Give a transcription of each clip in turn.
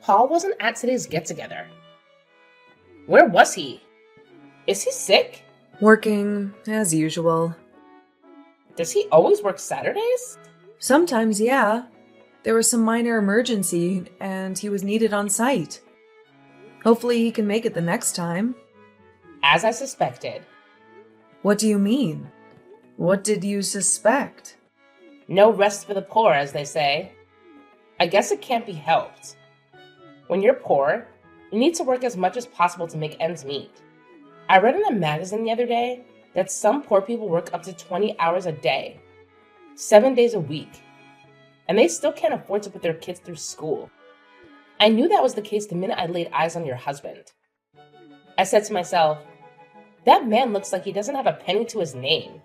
Paul wasn't at today's get-together. Where was he? Is he sick? Working, as usual. Does he always work Saturdays? Sometimes, yeah. There was some minor emergency, and he was needed on site. Hopefully he can make it the next time. As I suspected. What do you mean? What did you suspect? No rest for the poor, as they say. I guess it can't be helped. When you're poor, you need to work as much as possible to make ends meet. I read in a magazine the other day that some poor people work up to 20 hours a day, 7 days a week, and they still can't afford to put their kids through school. I knew that was the case the minute I laid eyes on your husband. I said to myself, that man looks like he doesn't have a penny to his name.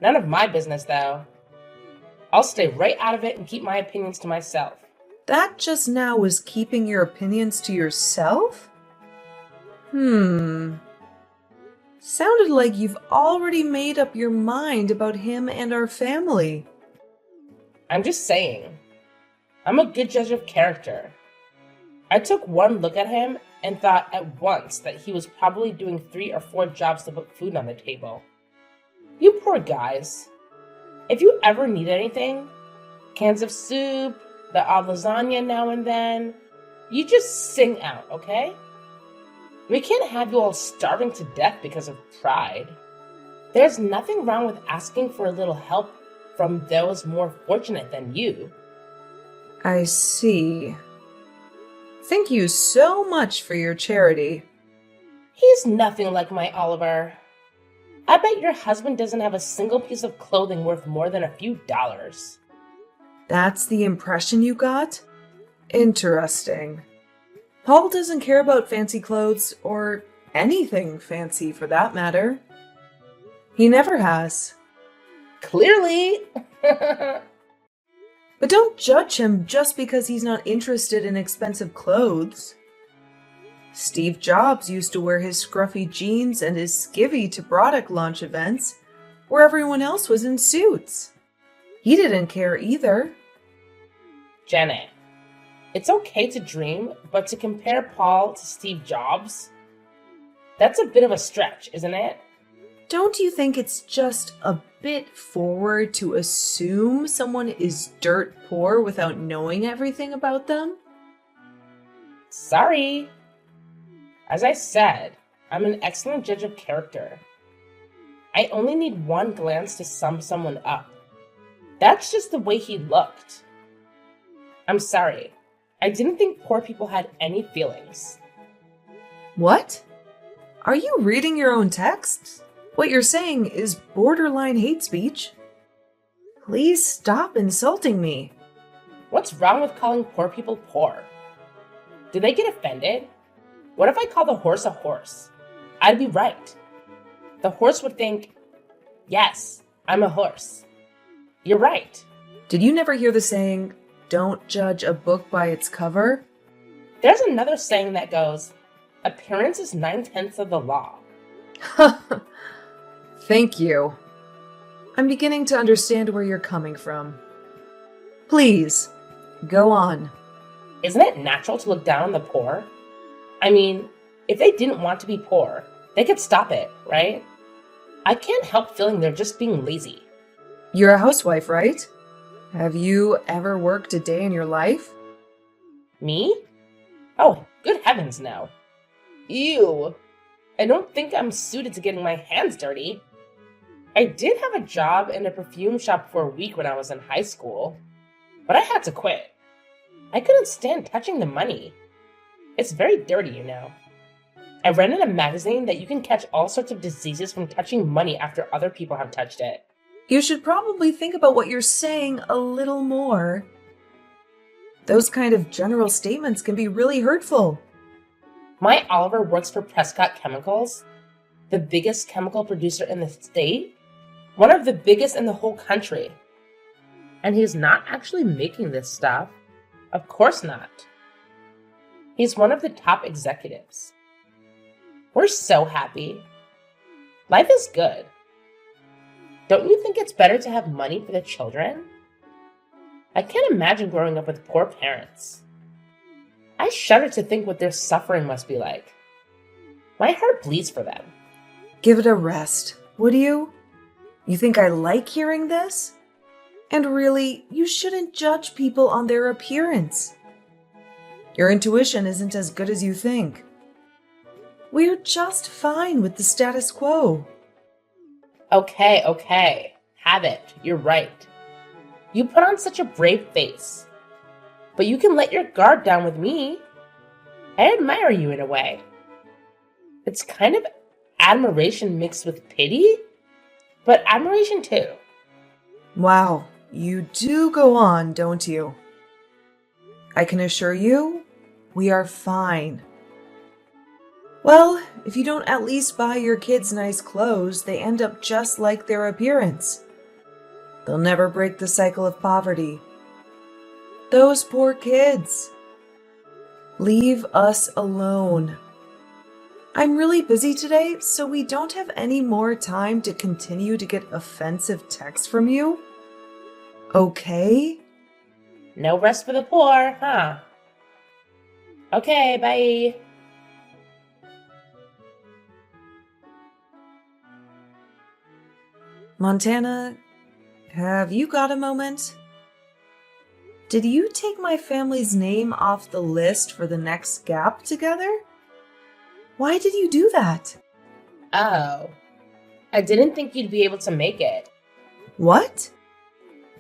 None of my business, though. I'll stay right out of it and keep my opinions to myself. That just now was keeping your opinions to yourself? Sounded like you've already made up your mind about him and our family. I'm just saying. I'm a good judge of character. I took one look at him and thought at once that he was probably doing 3 or 4 jobs to put food on the table. You poor guys. If you ever need anything, cans of soup, the odd lasagna now and then, you just sing out, okay? We can't have you all starving to death because of pride. There's nothing wrong with asking for a little help from those more fortunate than you. I see. Thank you so much for your charity. He's nothing like my Oliver. I bet your husband doesn't have a single piece of clothing worth more than a few dollars. That's the impression you got? Interesting. Paul doesn't care about fancy clothes, or anything fancy for that matter. He never has. Clearly! But don't judge him just because he's not interested in expensive clothes. Steve Jobs used to wear his scruffy jeans and his skivvy to product launch events, where everyone else was in suits. He didn't care either. Janet, it's okay to dream, but to compare Paul to Steve Jobs, that's a bit of a stretch, isn't it? Don't you think it's just a bit forward to assume someone is dirt poor without knowing everything about them? Sorry. As I said, I'm an excellent judge of character. I only need one glance to sum someone up. That's just the way he looked. I'm sorry. I didn't think poor people had any feelings. What? Are you reading your own texts? What you're saying is borderline hate speech. Please stop insulting me. What's wrong with calling poor people poor? Do they get offended? What if I call the horse a horse? I'd be right. The horse would think, yes, I'm a horse. You're right. Did you never hear the saying, don't judge a book by its cover? There's another saying that goes, appearance is 9/10 of the law. Thank you. I'm beginning to understand where you're coming from. Please, go on. Isn't it natural to look down on the poor? I mean, if they didn't want to be poor, they could stop it, right? I can't help feeling they're just being lazy. You're a housewife, right? Have you ever worked a day in your life? Me? Oh, good heavens, no. Ew. I don't think I'm suited to getting my hands dirty. I did have a job in a perfume shop for a week when I was in high school, but I had to quit. I couldn't stand touching the money. It's very dirty, you know. I read in a magazine that you can catch all sorts of diseases from touching money after other people have touched it. You should probably think about what you're saying a little more. Those kind of general statements can be really hurtful. My Oliver works for Prescott Chemicals, the biggest chemical producer in the state, one of the biggest in the whole country. And he's not actually making this stuff. Of course not. He's one of the top executives. We're so happy. Life is good. Don't you think it's better to have money for the children? I can't imagine growing up with poor parents. I shudder to think what their suffering must be like. My heart bleeds for them. Give it a rest, would you? You think I like hearing this? And really, you shouldn't judge people on their appearance. Your intuition isn't as good as you think. We're just fine with the status quo. Okay. Have it. You're right. You put on such a brave face. But you can let your guard down with me. I admire you in a way. It's kind of admiration mixed with pity, but admiration too. Wow, you do go on, don't you? I can assure you, we are fine. Well, if you don't at least buy your kids nice clothes, they end up just like their appearance. They'll never break the cycle of poverty. Those poor kids. Leave us alone. I'm really busy today, so we don't have any more time to continue to get offensive texts from you. Okay? No rest for the poor, huh? Okay, bye. Montana, have you got a moment? Did you take my family's name off the list for the next gap together? Why did you do that? Oh, I didn't think you'd be able to make it. What?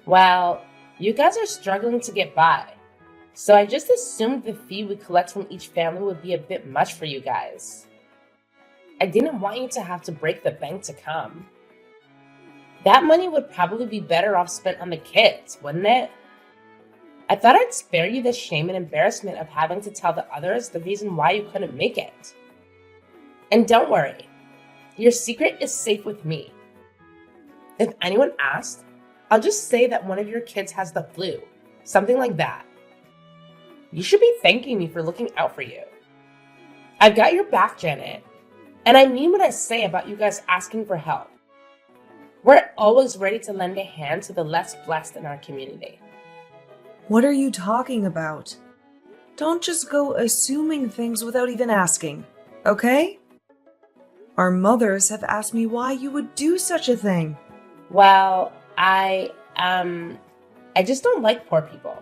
Well, you guys are struggling to get by, so I just assumed the fee we collect from each family would be a bit much for you guys. I didn't want you to have to break the bank to come. That money would probably be better off spent on the kids, wouldn't it? I thought I'd spare you the shame and embarrassment of having to tell the others the reason why you couldn't make it. And don't worry, your secret is safe with me. If anyone asks, I'll just say that one of your kids has the flu, something like that. You should be thanking me for looking out for you. I've got your back, Janet, and I mean what I say about you guys asking for help. We're always ready to lend a hand to the less blessed in our community. What are you talking about? Don't just go assuming things without even asking, okay? Our mothers have asked me why you would do such a thing. Well, I just don't like poor people.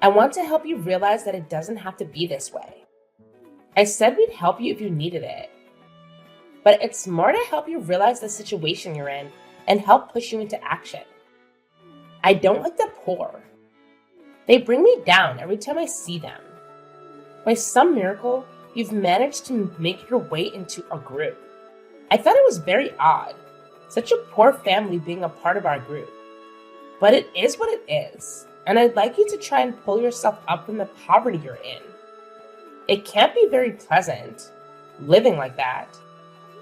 I want to help you realize that it doesn't have to be this way. I said we'd help you if you needed it. But it's more to help you realize the situation you're in and help push you into action. I don't like the poor. They bring me down every time I see them. By some miracle, you've managed to make your way into a group. I thought it was very odd, such a poor family being a part of our group. But it is what it is, and I'd like you to try and pull yourself up from the poverty you're in. It can't be very pleasant, living like that.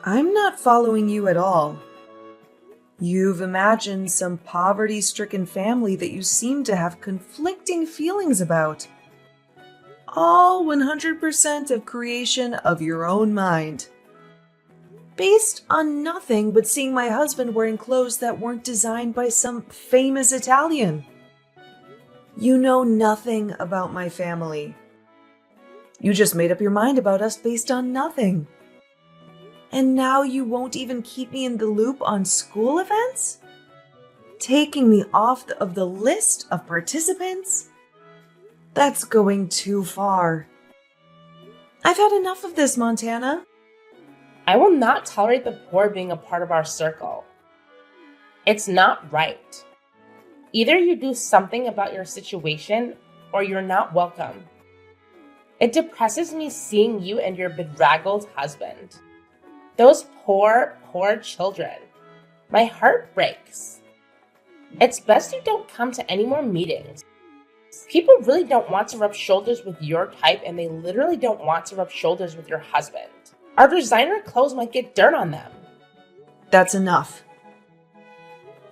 I'm not following you at all. You've imagined some poverty-stricken family that you seem to have conflicting feelings about. All 100% of creation of your own mind. Based on nothing but seeing my husband wearing clothes that weren't designed by some famous Italian. You know nothing about my family. You just made up your mind about us based on nothing. And now you won't even keep me in the loop on school events? Taking me off of the list of participants? That's going too far. I've had enough of this, Montana. I will not tolerate the poor being a part of our circle. It's not right. Either you do something about your situation or you're not welcome. It depresses me seeing you and your bedraggled husband. Those poor children. My heart breaks. It's best you don't come to any more meetings. People really don't want to rub shoulders with your type, and they literally don't want to rub shoulders with your husband. Our designer clothes might get dirt on them. That's enough.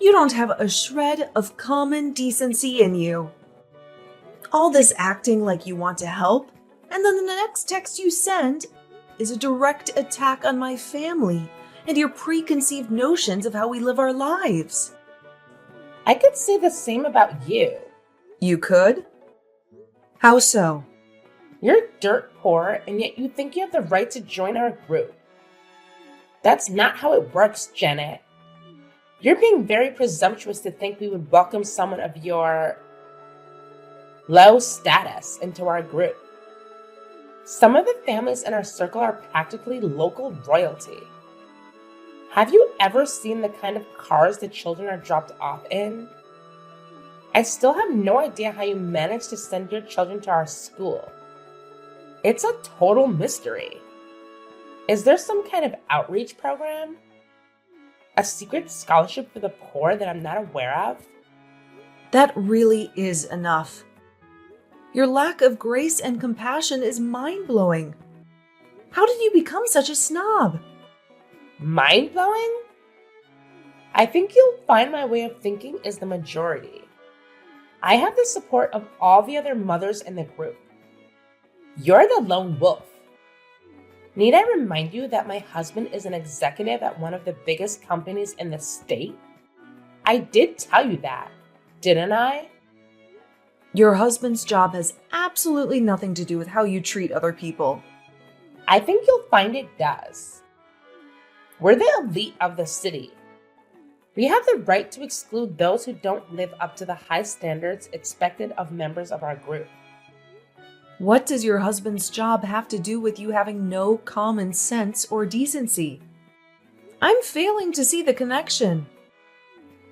You don't have a shred of common decency in you. All this acting like you want to help, and then the next text you send is a direct attack on my family and your preconceived notions of how we live our lives. I could say the same about you. You could? How so? You're dirt poor, and yet you think you have the right to join our group. That's not how it works, Janet. You're being very presumptuous to think we would welcome someone of your low status into our group. Some of the families in our circle are practically local royalty. Have you ever seen the kind of cars the children are dropped off in? I still have no idea how you managed to send your children to our school. It's a total mystery. Is there some kind of outreach program? A secret scholarship for the poor that I'm not aware of? That really is enough. Your lack of grace and compassion is mind-blowing. How did you become such a snob? Mind-blowing? I think you'll find my way of thinking is the majority. I have the support of all the other mothers in the group. You're the lone wolf. Need I remind you that my husband is an executive at one of the biggest companies in the state? I did tell you that, didn't I? Your husband's job has absolutely nothing to do with how you treat other people. I think you'll find it does. We're the elite of the city. We have the right to exclude those who don't live up to the high standards expected of members of our group. What does your husband's job have to do with you having no common sense or decency? I'm failing to see the connection.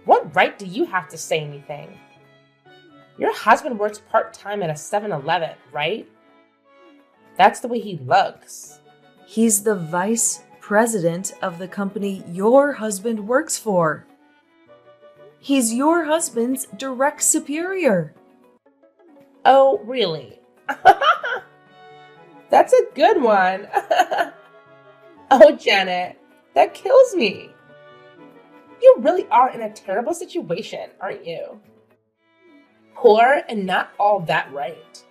What right do you have to say anything? Your husband works part-time at a 7-Eleven, right? That's the way he looks. He's the vice president of the company your husband works for. He's your husband's direct superior. Oh, really? That's a good one. Oh, Janet, that kills me. You really are in a terrible situation, aren't you? Poor and not all that right.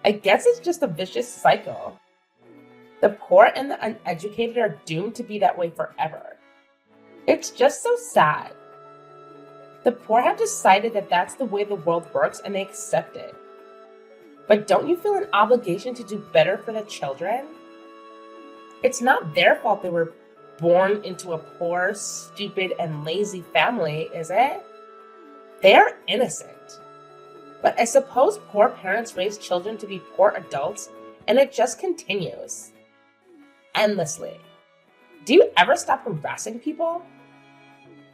I guess it's just a vicious cycle. The poor and the uneducated are doomed to be that way forever. It's just so sad. The poor have decided that that's the way the world works and they accept it. But don't you feel an obligation to do better for the children? It's not their fault they were born into a poor, stupid, and lazy family, is it? They are innocent. But I suppose poor parents raise children to be poor adults, and it just continues. Endlessly. Do you ever stop harassing people?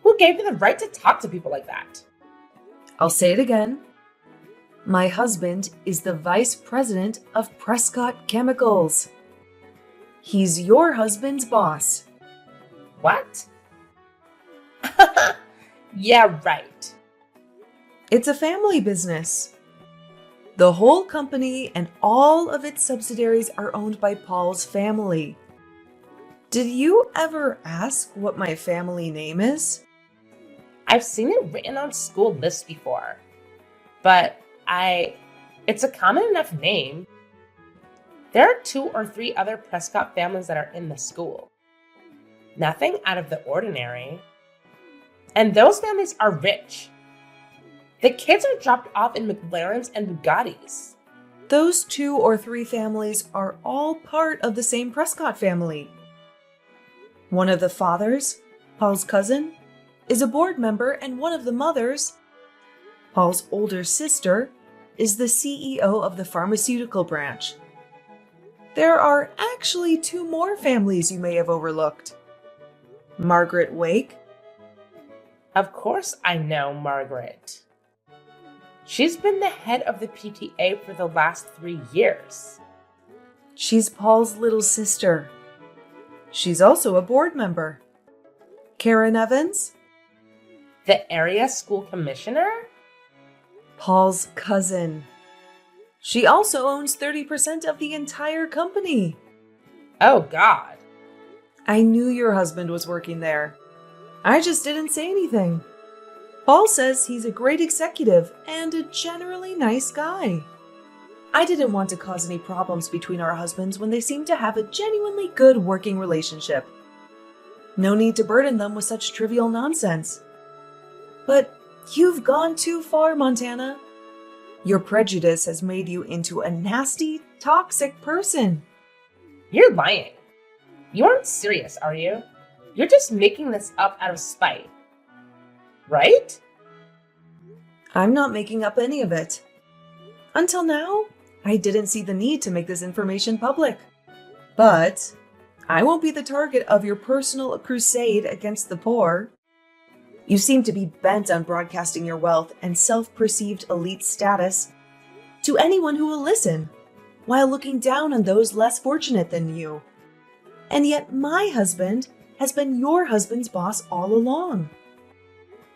Who gave you the right to talk to people like that? I'll say it again. My husband is the vice president of Prescott Chemicals. He's your husband's boss. What? Yeah, right. It's a family business. The whole company and all of its subsidiaries are owned by Paul's family. Did you ever ask what my family name is? I've seen it written on school lists before, but it's a common enough name. There are 2 or 3 other Prescott families that are in the school. Nothing out of the ordinary. And those families are rich. The kids are dropped off in McLarens and Bugattis. Those 2 or 3 families are all part of the same Prescott family. One of the fathers, Paul's cousin, is a board member, and one of the mothers, Paul's older sister, is the CEO of the pharmaceutical branch. There are actually 2 more families you may have overlooked. Margaret Wake. Of course I know Margaret. She's been the head of the PTA for the last 3 years. She's Paul's little sister. She's also a board member. Karen Evans. The area school commissioner? Paul's cousin. She also owns 30% of the entire company. Oh, God. I knew your husband was working there. I just didn't say anything. Paul says he's a great executive and a generally nice guy. I didn't want to cause any problems between our husbands when they seem to have a genuinely good working relationship. No need to burden them with such trivial nonsense. But you've gone too far, Montana. Your prejudice has made you into a nasty, toxic person. You're lying. You aren't serious, are you? You're just making this up out of spite. Right? I'm not making up any of it. Until now, I didn't see the need to make this information public. But I won't be the target of your personal crusade against the poor. You seem to be bent on broadcasting your wealth and self-perceived elite status to anyone who will listen, while looking down on those less fortunate than you. And yet my husband has been your husband's boss all along.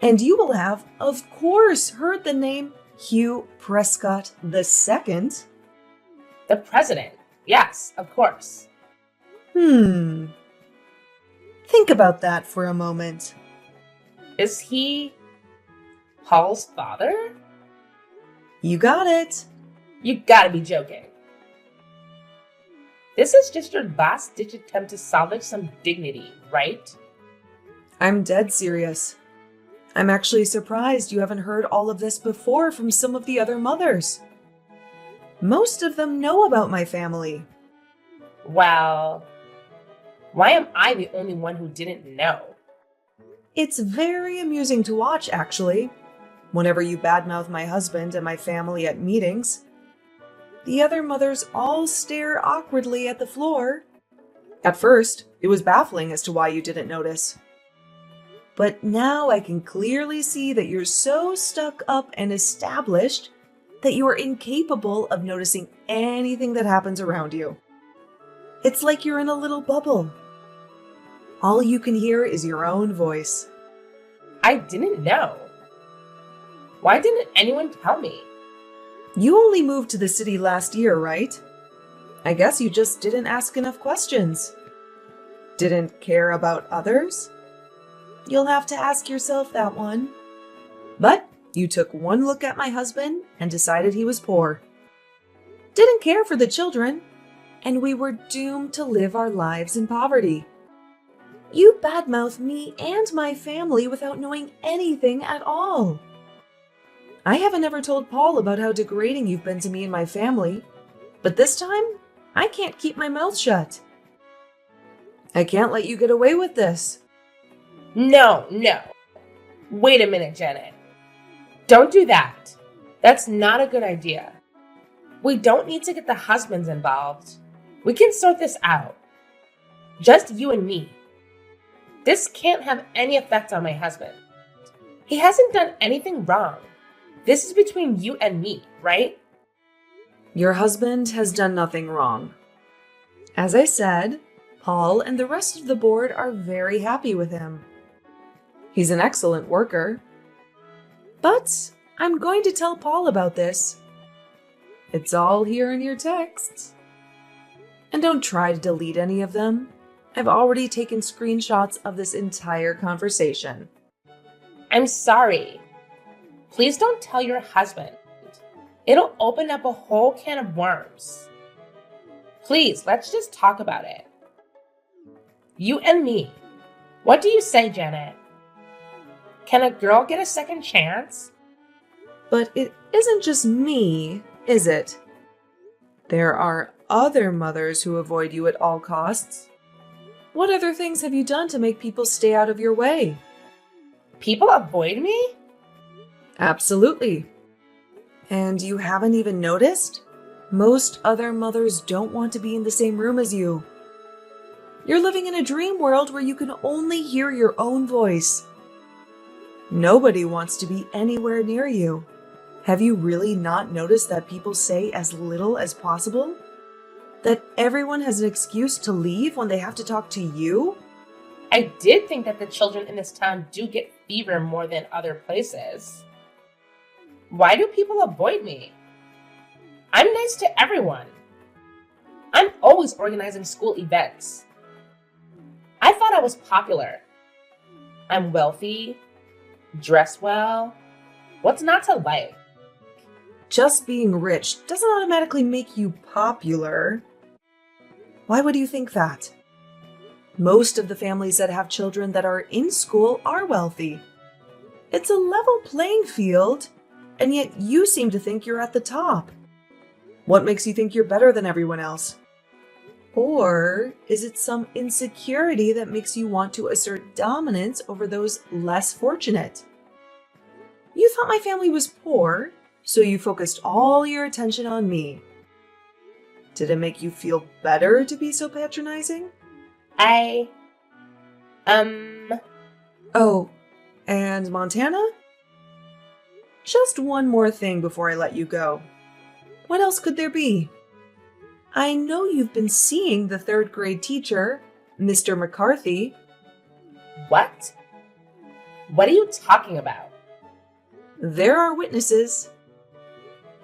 And you will have, of course, heard the name Hugh Prescott II. The president. Yes, of course. Think about that for a moment. Is he Paul's father? You got it. You gotta be joking. This is just your last-ditch attempt to salvage some dignity, right? I'm dead serious. I'm actually surprised you haven't heard all of this before from some of the other mothers. Most of them know about my family. Well, why am I the only one who didn't know? It's very amusing to watch, actually. Whenever you badmouth my husband and my family at meetings, the other mothers all stare awkwardly at the floor. At first, it was baffling as to why you didn't notice. But now I can clearly see that you're so stuck up and established that you are incapable of noticing anything that happens around you. It's like you're in a little bubble. All you can hear is your own voice. I didn't know. Why didn't anyone tell me? You only moved to the city last year, right? I guess you just didn't ask enough questions. Didn't care about others? You'll have to ask yourself that one. But you took one look at my husband and decided he was poor. Didn't care for the children, and we were doomed to live our lives in poverty. You badmouth me and my family without knowing anything at all. I haven't ever told Paul about how degrading you've been to me and my family, but this time, I can't keep my mouth shut. I can't let you get away with this. No. Wait a minute, Janet. Don't do that. That's not a good idea. We don't need to get the husbands involved. We can sort this out. Just you and me. This can't have any effect on my husband. He hasn't done anything wrong. This is between you and me, right? Your husband has done nothing wrong. As I said, Paul and the rest of the board are very happy with him. He's an excellent worker. But I'm going to tell Paul about this. It's all here in your texts. And don't try to delete any of them. I've already taken screenshots of this entire conversation. I'm sorry. Please don't tell your husband. It'll open up a whole can of worms. Please, let's just talk about it. You and me. What do you say, Janet? Can a girl get a second chance? But it isn't just me, is it? There are other mothers who avoid you at all costs. What other things have you done to make people stay out of your way? People avoid me? Absolutely. And you haven't even noticed? Most other mothers don't want to be in the same room as you. You're living in a dream world where you can only hear your own voice. Nobody wants to be anywhere near you. Have you really not noticed that people say as little as possible? That everyone has an excuse to leave when they have to talk to you? I did think that the children in this town do get fever more than other places. Why do people avoid me? I'm nice to everyone. I'm always organizing school events. I thought I was popular. I'm wealthy, dress well. What's not to like? Just being rich doesn't automatically make you popular. Why would you think that? Most of the families that have children that are in school are wealthy. It's a level playing field. and yet you seem to think you're at the top. What makes you think you're better than everyone else? Or is it some insecurity that makes you want to assert dominance over those less fortunate? You thought my family was poor, so you focused all your attention on me. Did it make you feel better to be so patronizing? Oh, and Montana? Just one more thing before I let you go. What else could there be? I know you've been seeing the third grade teacher, Mr. McCarthy. What? What are you talking about? There are witnesses.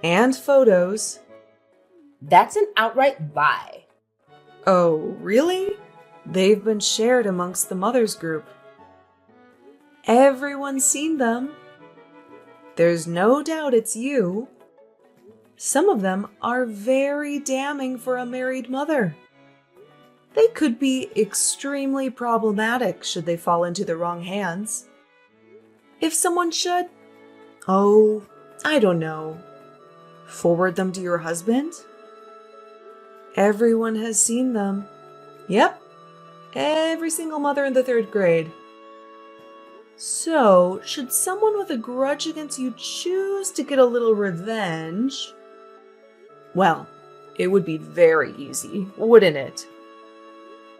And photos. That's an outright lie. Oh, really? They've been shared amongst the mothers group. Everyone's seen them. There's no doubt it's you. Some of them are very damning for a married mother. They could be extremely problematic should they fall into the wrong hands. If someone should, I don't know, forward them to your husband? Everyone has seen them. Yep, every single mother in the third grade. So, should someone with a grudge against you choose to get a little revenge? Well, it would be very easy, wouldn't it?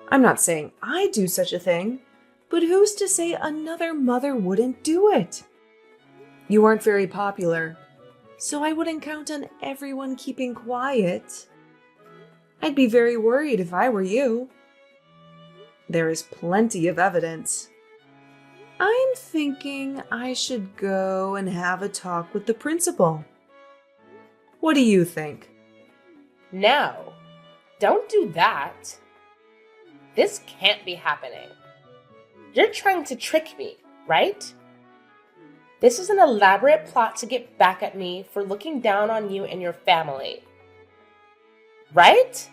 I'm not saying I'd do such a thing, but who's to say another mother wouldn't do it? You aren't very popular, so I wouldn't count on everyone keeping quiet. I'd be very worried if I were you. There is plenty of evidence. I'm thinking I should go and have a talk with the principal. What do you think? No, don't do that. This can't be happening. You're trying to trick me, right? This is an elaborate plot to get back at me for looking down on you and your family. Right?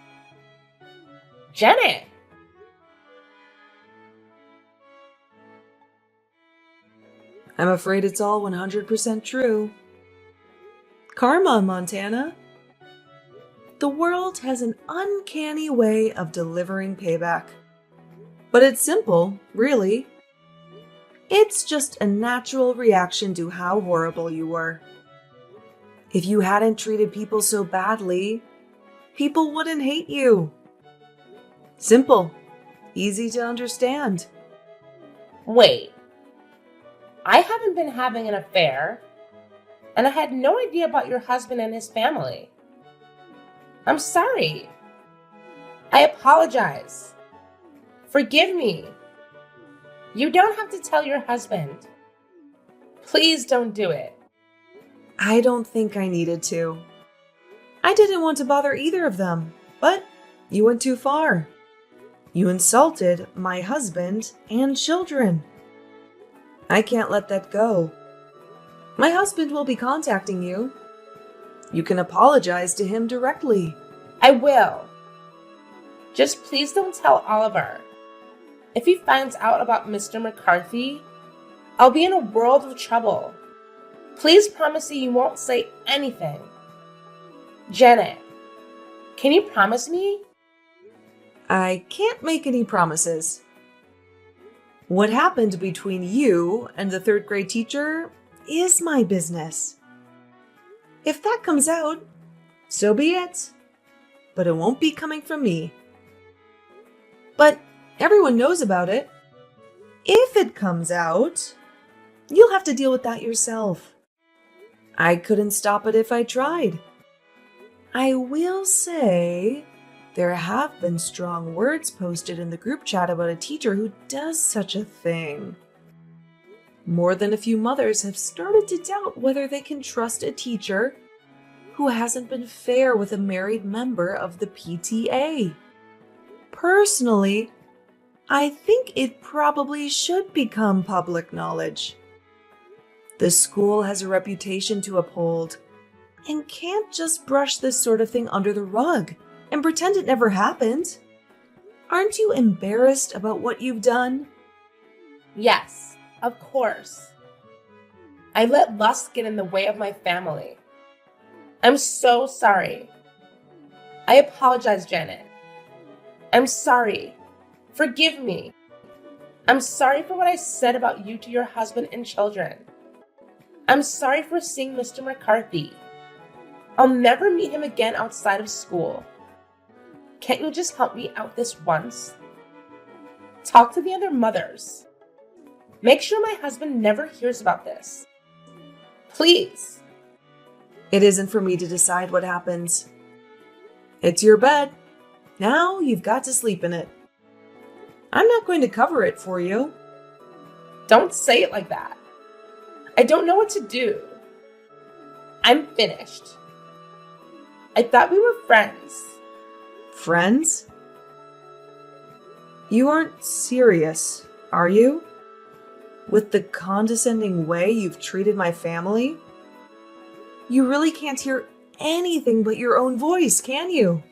Janet! I'm afraid it's all 100% true. Karma, Montana. The world has an uncanny way of delivering payback. But it's simple, really. It's just a natural reaction to how horrible you were. If you hadn't treated people so badly, people wouldn't hate you. Simple, easy to understand. Wait. I haven't been having an affair, and I had no idea about your husband and his family. I'm sorry. I apologize. Forgive me. You don't have to tell your husband. Please don't do it. I don't think I needed to. I didn't want to bother either of them, but you went too far. You insulted my husband and children. I can't let that go. My husband will be contacting you. You can apologize to him directly. I will. Just please don't tell Oliver. If he finds out about Mr. McCarthy, I'll be in a world of trouble. Please promise me you won't say anything. Janet, can you promise me? I can't make any promises. What happened between you and the third grade teacher is my business. If that comes out, so be it. But it won't be coming from me. But everyone knows about it. If it comes out, you'll have to deal with that yourself. I couldn't stop it if I tried. I will say there have been strong words posted in the group chat about a teacher who does such a thing. More than a few mothers have started to doubt whether they can trust a teacher who hasn't been fair with a married member of the PTA. Personally, I think it probably should become public knowledge. The school has a reputation to uphold and can't just brush this sort of thing under the rug and pretend it never happened. Aren't you embarrassed about what you've done? Yes, of course. I let lust get in the way of my family. I'm so sorry. I apologize, Janet. I'm sorry. Forgive me. I'm sorry for what I said about you to your husband and children. I'm sorry for seeing Mr. McCarthy. I'll never meet him again outside of school. Can't you just help me out this once? Talk to the other mothers. Make sure my husband never hears about this. Please. It isn't for me to decide what happens. It's your bed. Now you've got to sleep in it. I'm not going to cover it for you. Don't say it like that. I don't know what to do. I'm finished. I thought we were friends. Friends? You aren't serious, are you? With the condescending way you've treated my family? You really can't hear anything but your own voice, can you?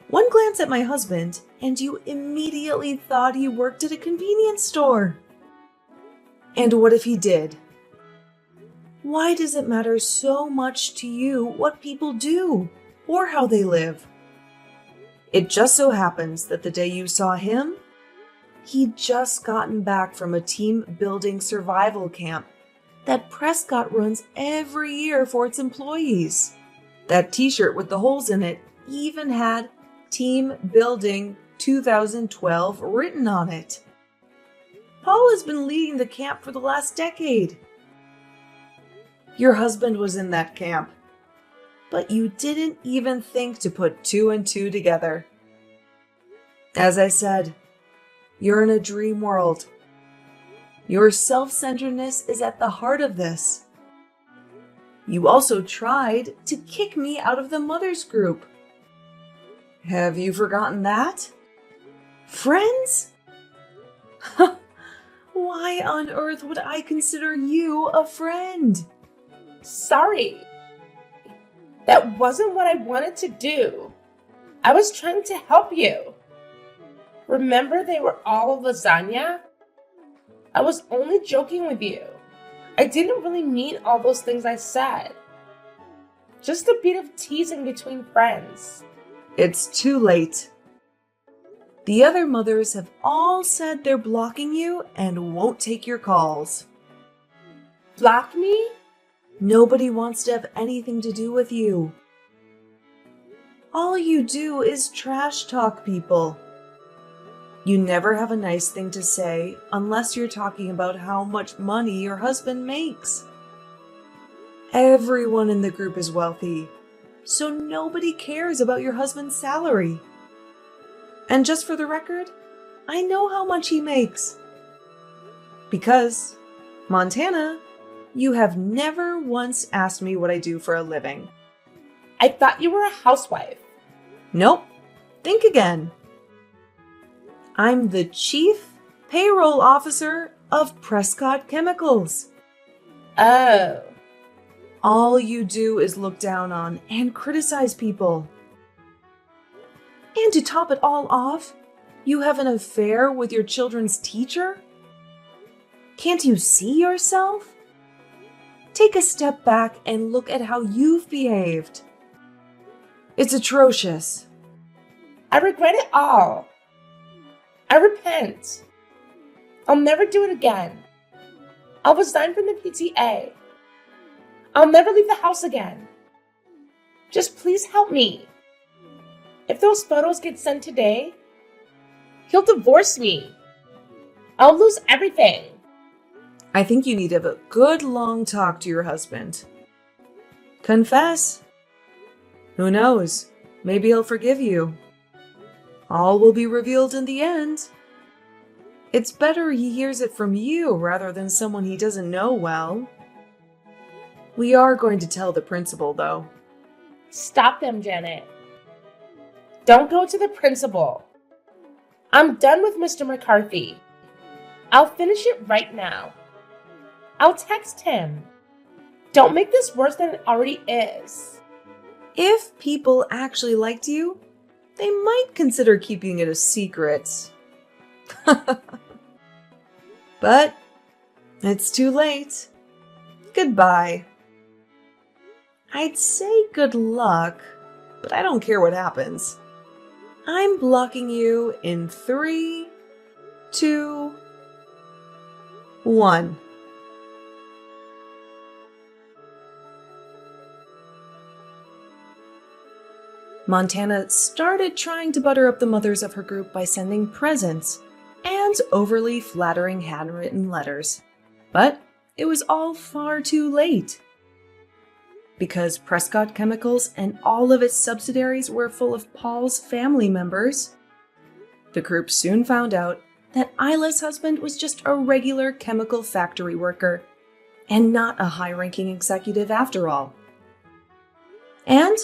One glance at my husband, and you immediately thought he worked at a convenience store. And what if he did? Why does it matter so much to you what people do or how they live? It just so happens that the day you saw him, he'd just gotten back from a team-building survival camp that Prescott runs every year for its employees. That t-shirt with the holes in it even had Team Building 2012 written on it. Paul has been leading the camp for the last decade. Your husband was in that camp, but you didn't even think to put two and two together. As I said, you're in a dream world. Your self-centeredness is at the heart of this. You also tried to kick me out of the mothers group. Have you forgotten that? Friends? Why on earth would I consider you a friend? Sorry. That wasn't what I wanted to do. I was trying to help you. Remember they were all lasagna? I was only joking with you. I didn't really mean all those things I said. Just a bit of teasing between friends. It's too late. The other mothers have all said they're blocking you and won't take your calls. Block me? Nobody wants to have anything to do with you. All you do is trash talk people. You never have a nice thing to say unless you're talking about how much money your husband makes. Everyone in the group is wealthy, so nobody cares about your husband's salary. And just for the record, I know how much he makes. Because, Montana, you have never once asked me what I do for a living. I thought you were a housewife. Nope. Think again. I'm the Chief Payroll Officer of Prescott Chemicals. Oh. All you do is look down on and criticize people. And to top it all off, you have an affair with your children's teacher? Can't you see yourself? Take a step back and look at how you've behaved. It's atrocious. I regret it all. I repent. I'll never do it again. I'll resign from the PTA. I'll never leave the house again. Just please help me. If those photos get sent today, he'll divorce me. I'll lose everything. I think you need to have a good long talk to your husband. Confess. Who knows? Maybe he'll forgive you. All will be revealed in the end. It's better he hears it from you rather than someone he doesn't know well. We are going to tell the principal, though. Stop them, Janet. Don't go to the principal. I'm done with Mr. McCarthy. I'll finish it right now. I'll text him. Don't make this worse than it already is. If people actually liked you, they might consider keeping it a secret. But it's too late. Goodbye. I'd say good luck, but I don't care what happens. I'm blocking you in 3, 2, 1. Montana started trying to butter up the mothers of her group by sending presents and overly flattering handwritten letters. But it was all far too late. Because Prescott Chemicals and all of its subsidiaries were full of Paul's family members, the group soon found out that Isla's husband was just a regular chemical factory worker and not a high-ranking executive after all. And,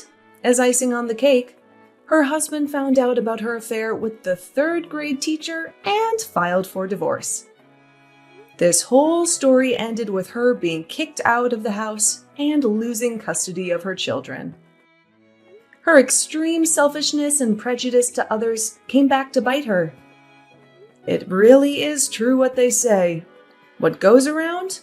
as icing on the cake, her husband found out about her affair with the 3rd grade teacher and filed for divorce. This whole story ended with her being kicked out of the house and losing custody of her children. Her extreme selfishness and prejudice to others came back to bite her. It really is true what they say. What goes around